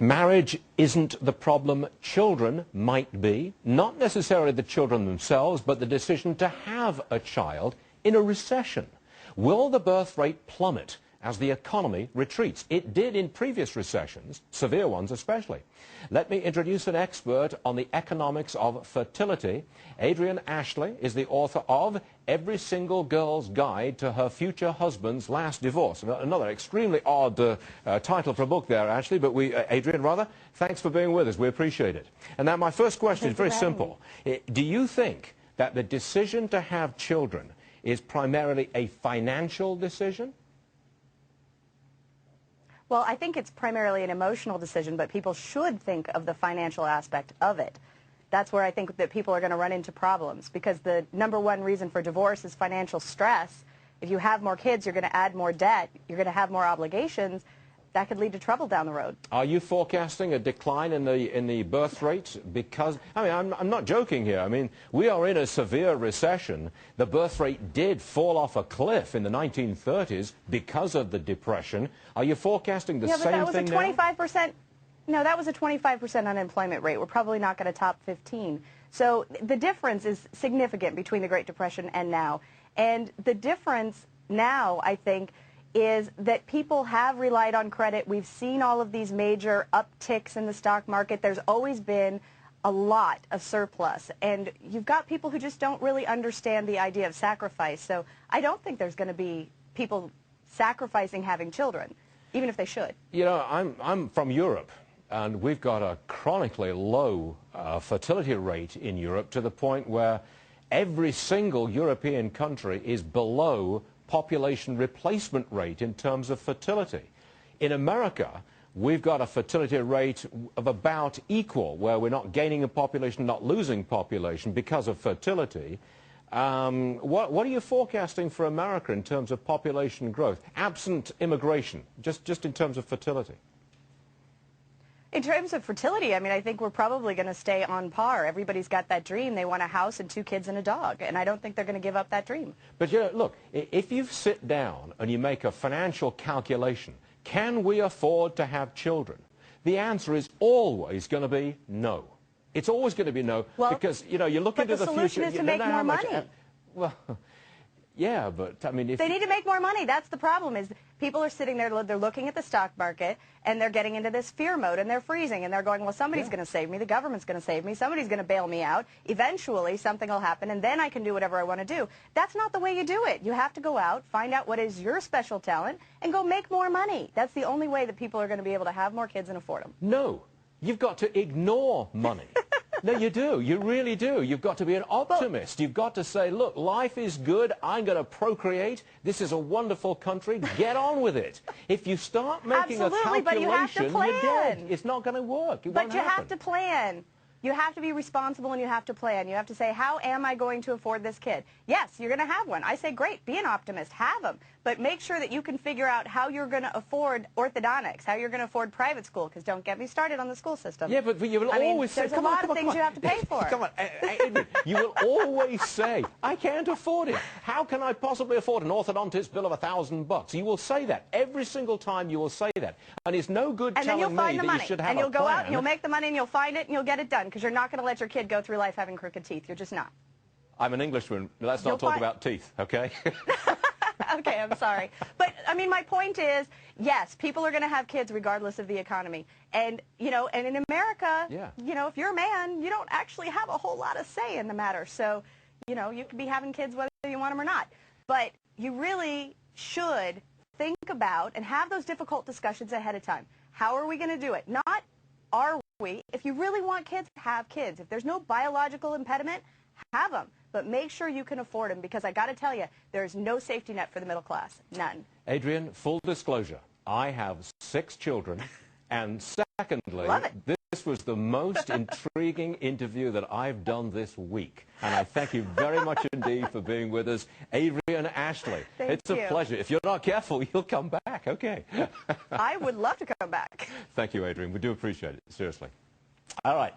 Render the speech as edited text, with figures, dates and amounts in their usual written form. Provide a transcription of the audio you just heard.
If marriage isn't the problem, children might be. Not necessarily the children themselves, but the decision to have a child in a recession. Will the birth rate plummet as the economy retreats? It did in previous recessions, severe ones especially. Let me introduce an expert on the economics of fertility. Adrienne Ashley is the author of Every Single Girl's Guide to Her Future Husband's Last Divorce. Another extremely odd title for a book there, Ashley, but Adrienne, rather, thanks for being with us. We appreciate it. And now my first question is very simple. Do you think that the decision to have children is primarily a financial decision? Well, I think it's primarily an emotional decision, but people should think of the financial aspect of it. That's where I think that people are going to run into problems, because the #1 reason for divorce is financial stress. If you have more kids, you're going to add more debt, you're going to have more obligations. That could lead to trouble down the road. Are you forecasting a decline in the birth rate? Because, I mean, I'm not joking here. I mean, we are in a severe recession. The birth rate did fall off a cliff in the 1930s because of the Depression. Are you forecasting the same thing now? Yeah, but that was a 25%. No, that was a 25% unemployment rate. We're probably not going to top 15. So the difference is significant between the Great Depression and now. And the difference now, I think, is that people have relied on credit. We've seen all of these major upticks in the stock market. There's always been a lot of surplus. And you've got people who just don't really understand the idea of sacrifice. So I don't think there's going to be people sacrificing having children, even if they should. You know, I'm from Europe, and we've got a chronically low fertility rate in Europe, to the point where every single European country is below population replacement rate in terms of fertility. In America, we've got a fertility rate of about equal, where we're not gaining a population, not losing population because of fertility. What are you forecasting for America in terms of population growth, absent immigration, just in terms of fertility? In terms of fertility, I mean, I think we're probably going to stay on par. Everybody's got that dream. They want a house and 2 kids and a dog, and I don't think they're going to give up that dream. But, you know, look, if you sit down and you make a financial calculation, can we afford to have children? The answer is always going to be no. It's always going to be no, well, because, you know, you look into the future. But the solution is to make more money. Well, yeah, but, I mean, if they need to make more money. That's the problem, is people are sitting there, they're looking at the stock market, and they're getting into this fear mode, and they're freezing, and they're going, well, somebody's going to save me, the government's going to save me, somebody's going to bail me out, eventually something will happen, and then I can do whatever I want to do. That's not the way you do it. You have to go out, find out what is your special talent, and go make more money. That's the only way that people are going to be able to have more kids and afford them. No, you've got to ignore money. No, you do. You really do. You've got to be an optimist. You've got to say, look, life is good. I'm going to procreate. This is a wonderful country. Get on with it. If you start making a calculation, you're dead. It's not going to work. But you have to plan. You have to be responsible, and you have to plan. You have to say, how am I going to afford this kid? Yes, you're going to have one. I say, great, be an optimist, have them. But make sure that you can figure out how you're going to afford orthodontics, how you're going to afford private school, because don't get me started on the school system. Yeah, but you will always say, there's a lot of things you have to pay for. Come on, you will always say, I can't afford it. How can I possibly afford an orthodontist bill of $1,000? You will say that. Every single time you will say that. And it's no good telling me that you should have a plan. And you'll go out, and you'll make the money, and you'll find it, and you'll get it done, because you're not going to let your kid go through life having crooked teeth. You're just not. I'm an Englishman. Let's not talk about teeth, okay? Okay, I'm sorry. But, I mean, my point is, yes, people are going to have kids regardless of the economy. And, you know, and in America, you know, if you're a man, you don't actually have a whole lot of say in the matter. So, you know, you could be having kids whether you want them or not. But you really should think about and have those difficult discussions ahead of time. How are we going to do it? Not are we. If you really want kids, have kids. If there's no biological impediment, have them. But make sure you can afford them, because I got to tell you, there's no safety net for the middle class. None. Adrienne, full disclosure, I have 6 children, and secondly, this was the most intriguing interview that I've done this week. And I thank you very much indeed for being with us, Adrienne Ashley. It's a pleasure. If you're not careful, you'll come back. Okay. I would love to come back. Thank you, Adrienne. We do appreciate it, seriously. All right.